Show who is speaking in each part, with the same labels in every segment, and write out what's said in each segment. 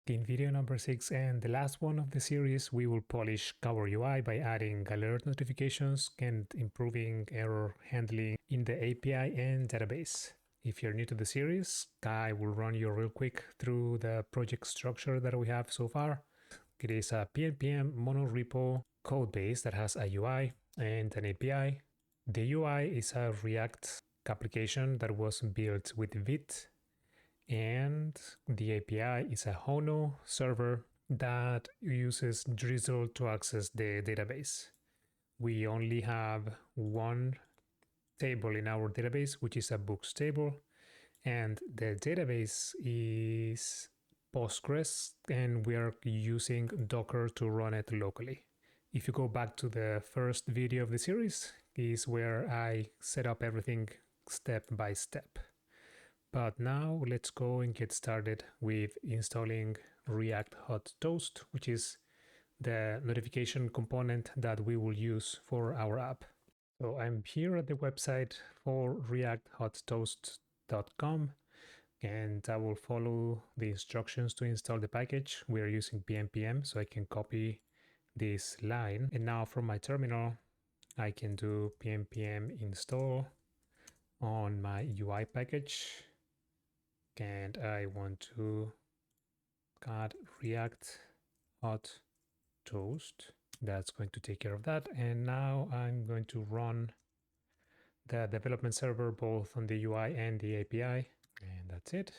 Speaker 1: In video number 6 and the last one of the series, we will polish our UI by adding alert notifications and improving error handling in the API and database. If you're new to the series, I will run you real quick through the project structure that we have so far. It is a PNPM monorepo code base that has a UI and an API. The UI is a React application that was built with Vite, and the API is a Hono server that uses Drizzle to access the database. We only have one table in our database, which is a books table, and the database is Postgres, and we are using Docker to run it locally. If you go back to the first video of the series, is where I set up everything step by step. But now let's go and get started with installing React Hot Toast, which is the notification component that we will use for our app. So I'm here at the website for reacthottoast.com, and I will follow the instructions to install the package. We are using PNPM, so I can copy this line. And now from my terminal, I can do PNPM install on my UI package. And I want to add React Hot Toast. That's going to take care of that. And now I'm going to run the development server both on the UI and the API. And that's it.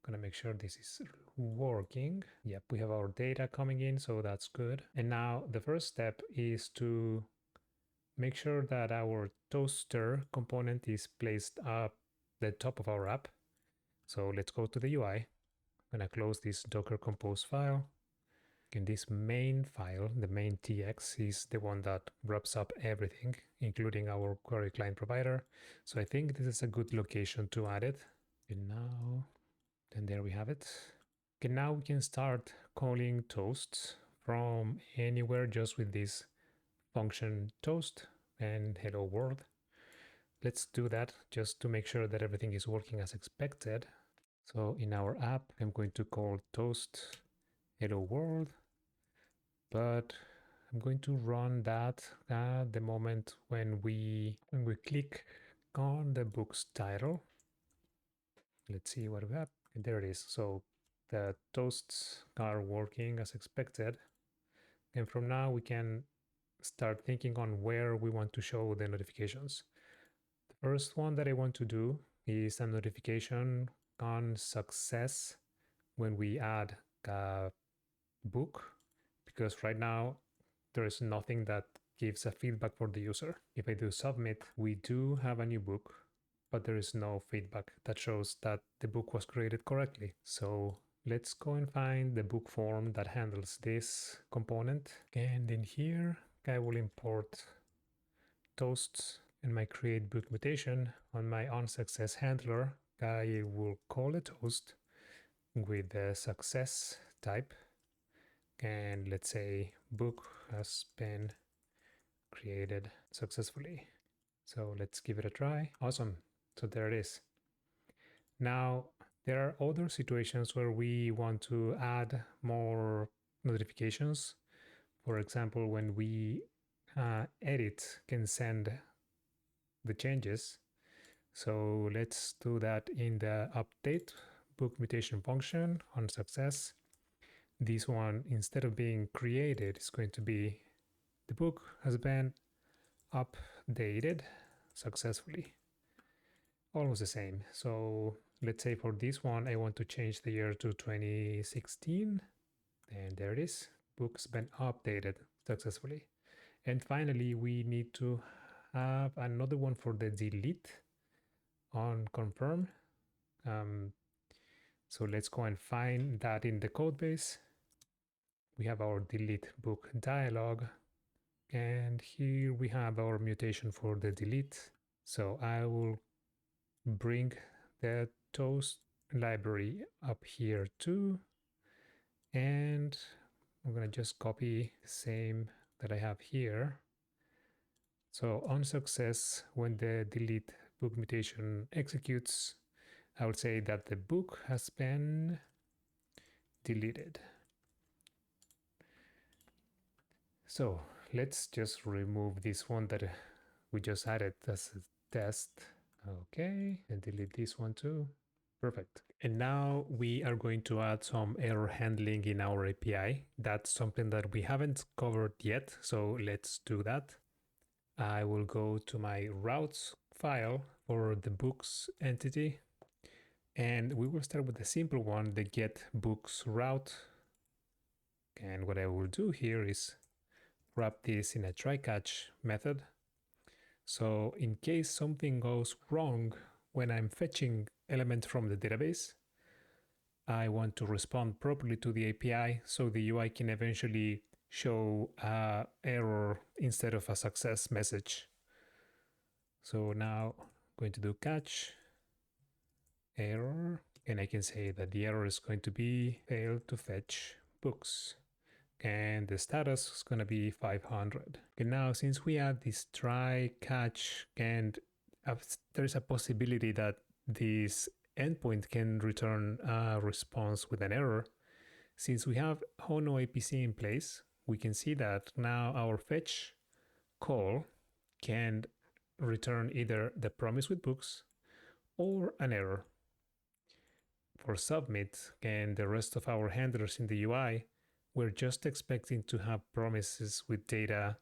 Speaker 1: I'm gonna make sure this is working. Yep, we have our data coming in, so that's good. And now the first step is to make sure that our toaster component is placed up the top of our app. So let's go to the UI. I'm gonna close this Docker Compose file. And this main file, the main TX, is the one that wraps up everything, including our query client provider. So I think this is a good location to add it. And now, then there we have it. Okay, now we can start calling toasts from anywhere just with this function toast and hello world. Let's do that just to make sure that everything is working as expected. So in our app, I'm going to call toast hello world, but I'm going to run that at the moment when we click on the book's title. Let's see what we have. And there it is. So the toasts are working as expected. And from now we can start thinking on where we want to show the notifications. The first one that I want to do is a notification on success when we add a book, because right now there is nothing that gives a feedback for the user. If I do submit, we do have a new book, but there is no feedback that shows that the book was created correctly. So let's go and find the book form that handles this component. And in here, I will import toasts in my create book mutation. On my onSuccess handler, I will call a toast with the success type. And let's say book has been created successfully. So let's give it a try. Awesome. So there it is. Now, there are other situations where we want to add more notifications. For example, when we edit, can send the changes. So let's do that in the update book mutation function on success. This one, instead of being created, is going to be the book has been updated successfully. Almost the same. So let's say for this one, I want to change the year to 2016. And there it is. Book's been updated successfully. And finally, we need to have another one for the delete on confirm. So let's go and find that in the code base. We have our delete book dialog, and here we have our mutation for the delete. So I will bring the toast library up here too, and I'm gonna just copy the same that I have here. So on success, when the delete book mutation executes, I will say that the book has been deleted. So let's just remove this one that we just added as a test. Okay, and delete this one too. Perfect. And now we are going to add some error handling in our API. That's something that we haven't covered yet, so let's do that. I will go to my routes file for the books entity, and we will start with the simple one, the get books route. And what I will do here is wrap this in a try catch method. So in case something goes wrong when I'm fetching element from the database, I want to respond properly to the API so the UI can eventually show an error instead of a success message. So now I'm going to do catch error, and I can say that the error is going to be failed to fetch books, and the status is going to be 500. And now since we have this try catch, and there's a possibility that this endpoint can return a response with an error, since we have Hono APC in place, we can see that now our fetch call can return either the promise with books or an error. For submit and the rest of our handlers in the UI, we're just expecting to have promises with data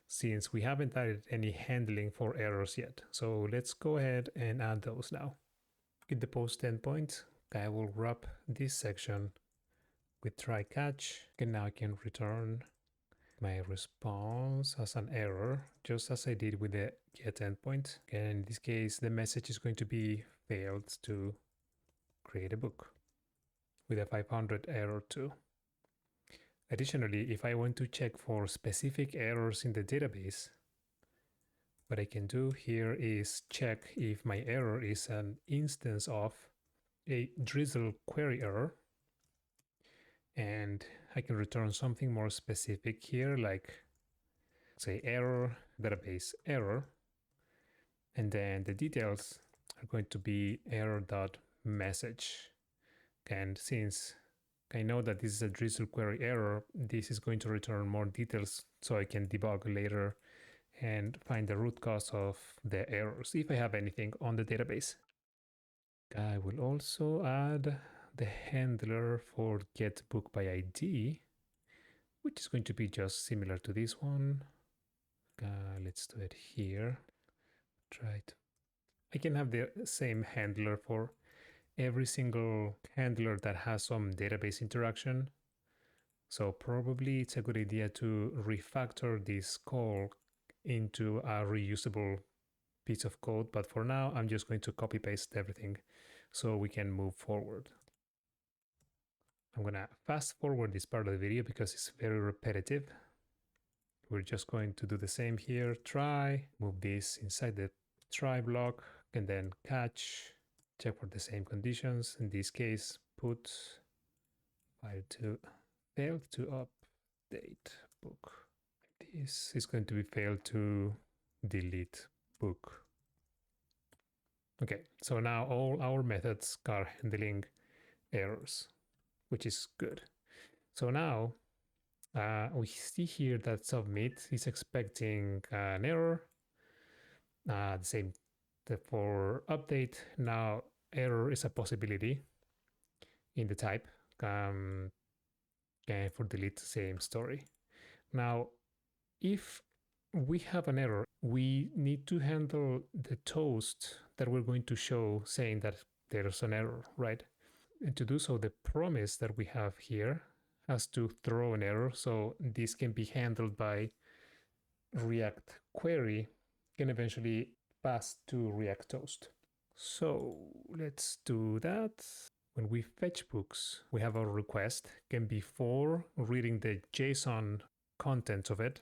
Speaker 1: since we haven't added any handling for errors yet. So let's go ahead and add those now. With the post endpoint, I will wrap this section with try catch, and now I can return my response as an error, just as I did with the get endpoint. And in this case, the message is going to be failed to create a book with a 500 error too. Additionally, if I want to check for specific errors in the database, what I can do here is check if my error is an instance of a drizzle query error, and I can return something more specific here, like say error, database error, and then the details are going to be error.message. And since I know that this is a drizzle query error, this is going to return more details so I can debug later and find the root cause of the errors if I have anything on the database. I will also add the handler for get book by ID, which is going to be just similar to this one. Let's do it here. I can have the same handler for every single handler that has some database interaction. So probably it's a good idea to refactor this call into a reusable piece of code, but for now I'm just going to copy paste everything so we can move forward. I'm gonna fast forward this part of the video because it's very repetitive. We're just going to do the same here. Try, move this inside the try block, and then catch, check for the same conditions. In this case, put failed to update book. This is going to be failed to delete book. Okay, so now all our methods are handling errors, which is good. So now we see here that submit is expecting an error. The same for update. Now error is a possibility in the type. And for delete, same story. Now, if we have an error, we need to handle the toast that we're going to show saying that there's an error, right? And to do so, the promise that we have here has to throw an error. So this can be handled by React query, can eventually pass to React toast. So let's do that. When we fetch books, we have a request. And before reading the JSON content of it,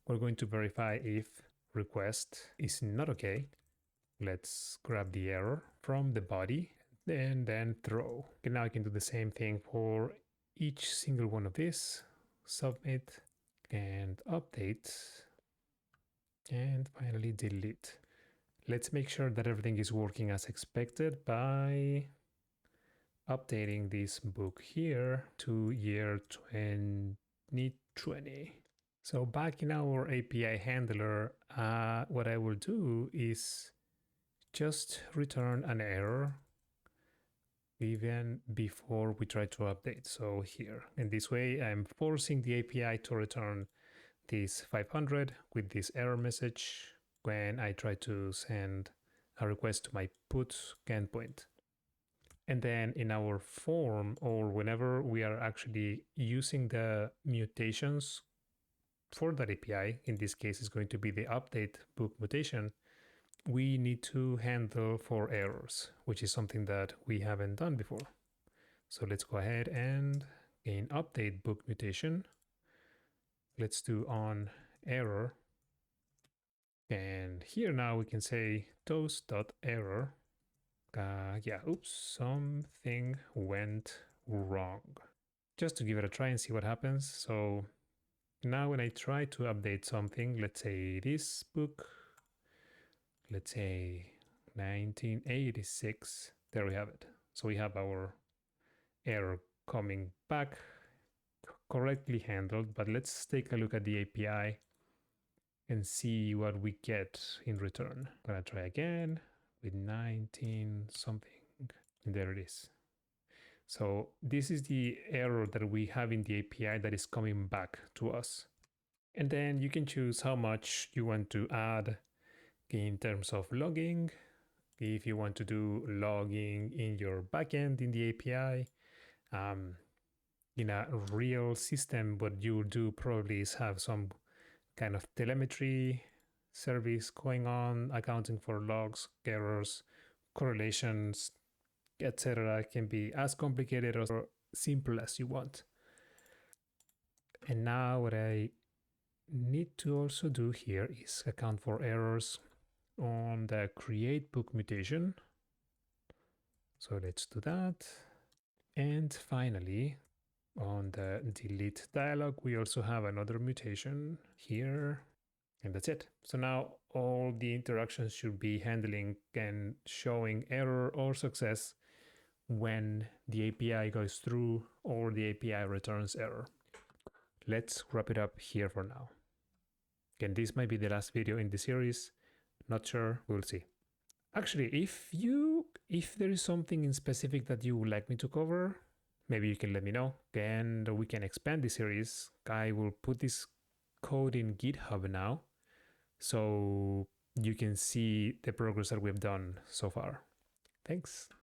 Speaker 1: we're going to verify if request is not okay. Let's grab the error from the body and then throw. And now I can do the same thing for each single one of these. Submit and update. And finally delete. Let's make sure that everything is working as expected by updating this book here to year 2020. So back in our API handler, what I will do is just return an error even before we try to update. So here, in this way, I'm forcing the API to return this 500 with this error message when I try to send a request to my put endpoint. And then in our form, or whenever we are actually using the mutations for that API, in this case is going to be the update book mutation, we need to handle for errors, which is something that we haven't done before. So let's go ahead and in update book mutation, let's do on error. And here now we can say toast.error. Yeah, oops, something went wrong. Just to give it a try and see what happens. So now when I try to update something, let's say this book, let's say 1986, there we have it. So we have our error coming back, correctly handled, but let's take a look at the API and see what we get in return. I'm gonna try again with 19 something, and there it is. So this is the error that we have in the API that is coming back to us. And then you can choose how much you want to add in terms of logging. If you want to do logging in your backend in the API, in a real system, what you'll do probably is have some kind of telemetry service going on, accounting for logs, errors, correlations, etc. It can be as complicated or simple as you want. And now what I need to also do here is account for errors on the create book mutation. So let's do that. And finally, on the delete dialog, we also have another mutation here. And that's it. So now all the interactions should be handling and showing error or success when the API goes through or the API returns error. Let's wrap it up here for now. Again, this might be the last video in the series. Not sure, we'll see. Actually, if there is something in specific that you would like me to cover, maybe you can let me know and we can expand the series. I will put this code in GitHub now so you can see the progress that we've done so far. Thanks.